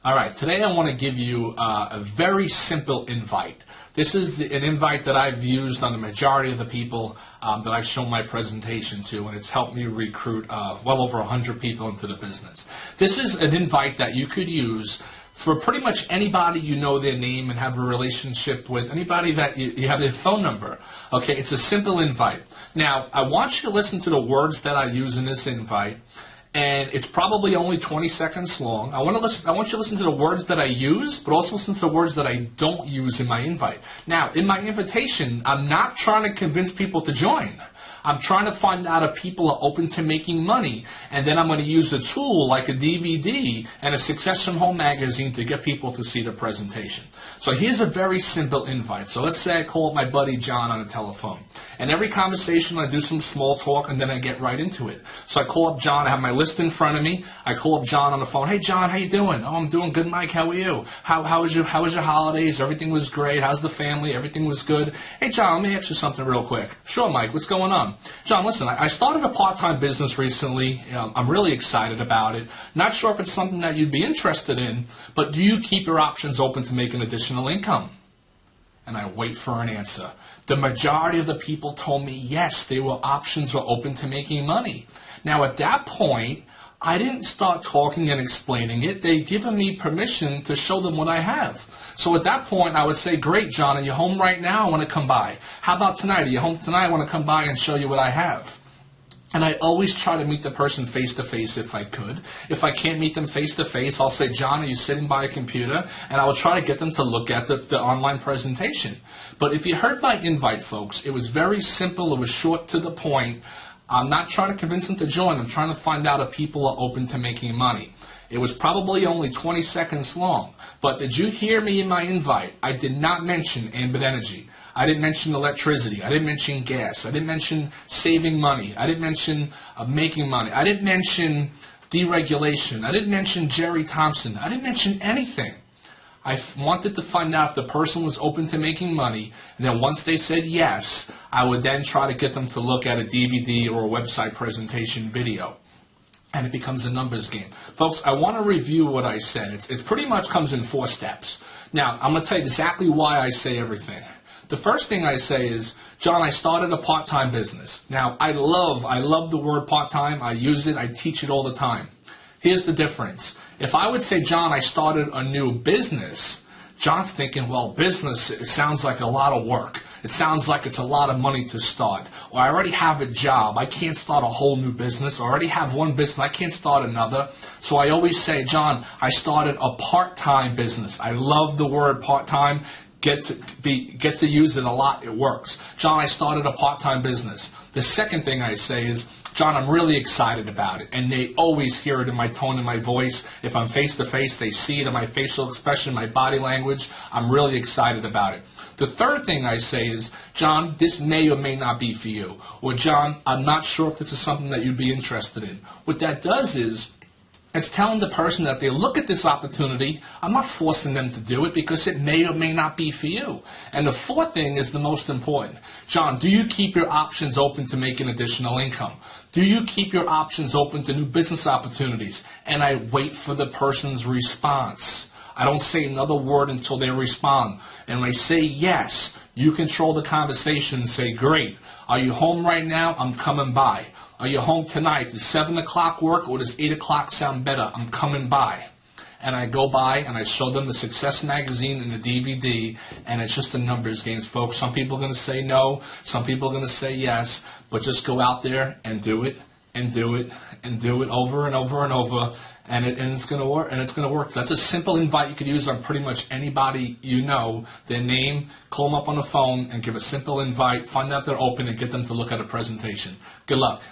All right, today I want to give you a very simple invite. This is an invite that I've used on the majority of the people that I've shown my presentation to, and it's helped me recruit well over 100 people into the business. This is an invite that you could use for pretty much anybody you know their name and have a relationship with, anybody that you have their phone number. Okay, it's a simple invite. Now, I want you to listen to the words that I use in this invite. And it's probably only 20 seconds long. I want you to listen to the words that I use, but also listen to the words that I don't use in my invite. Now, in my invitation, I'm not trying to convince people to join. I'm trying to find out if people are open to making money, and then I'm going to use a tool like a DVD and a Success from Home magazine to get people to see the presentation. So here's a very simple invite. So let's say I call up my buddy John on the telephone, and every conversation I do some small talk, and then I get right into it. So I call up John. I have my list in front of me. I call up John on the phone. Hey John, how you doing? Oh, I'm doing good, Mike. How are you? How was your holidays? Everything was great. How's the family? Everything was good. Hey John, let me ask you something real quick. Sure, Mike. What's going on? John, listen, I started a part-time business recently. I'm really excited about it. Not sure if it's something that you'd be interested in, but do you keep your options open to make an additional income? And I wait for an answer. The majority of the people told me yes, options were open to making money. Now at that point, I didn't start talking and explaining it. They'd given me permission to show them what I have. So at that point, I would say, great, John, are you home right now? I want to come by. How about tonight? Are you home tonight? I want to come by and show you what I have. And I always try to meet the person face-to-face if I could. If I can't meet them face-to-face, I'll say, John, are you sitting by a computer? And I will try to get them to look at the online presentation. But if you heard my invite, folks, it was very simple. It was short to the point. I'm not trying to convince them to join. I'm trying to find out if people are open to making money. It was probably only 20 seconds long. But did you hear me in my invite? I did not mention ambient energy. I didn't mention electricity. I didn't mention gas. I didn't mention saving money. I didn't mention making money. I didn't mention deregulation. I didn't mention Jerry Thompson. I didn't mention anything. I wanted to find out if the person was open to making money, and then once they said yes, I would then try to get them to look at a DVD or a website presentation video. And it becomes a numbers game. Folks, I want to review what I said. It pretty much comes in 4 steps. Now, I'm going to tell you exactly why I say everything. The first thing I say is, John, I started a part-time business. Now, I love the word part-time. I use it. I teach it all the time. Here's the difference. If I would say, John, I started a new business, John's thinking, well, business, it sounds like a lot of work. It sounds like it's a lot of money to start. Or I already have a job. I can't start a whole new business. Or I already have one business. I can't start another. So I always say, John, I started a part-time business. I love the word part-time. Get to use it a lot. It works. John, I started a part-time business. The second thing I say is, John, I'm really excited about it. And they always hear it in my tone and my voice. If I'm face-to-face, they see it in my facial expression, my body language. I'm really excited about it. The third thing I say is, John, this may or may not be for you. Or, John, I'm not sure if this is something that you'd be interested in. What that does is, it's telling the person that they look at this opportunity. I'm not forcing them to do it because it may or may not be for you. And the fourth thing is the most important. John, do you keep your options open to making additional income? Do you keep your options open to new business opportunities? And I wait for the person's response. I don't say another word until they respond. And when I say yes, you control the conversation and say, great. Are you home right now? I'm coming by. Are you home tonight? Does 7 o'clock work or does 8 o'clock sound better? I'm coming by. And I go by and I show them the Success magazine and the DVD, and it's just a numbers game, folks. Some people are going to say no. Some people are going to say yes. But just go out there and do it and do it and do it over and over and over. And it's going to work. And it's going to work. That's a simple invite you could use on pretty much anybody you know. Their name, call them up on the phone, and give a simple invite. Find out if they're open and get them to look at a presentation. Good luck.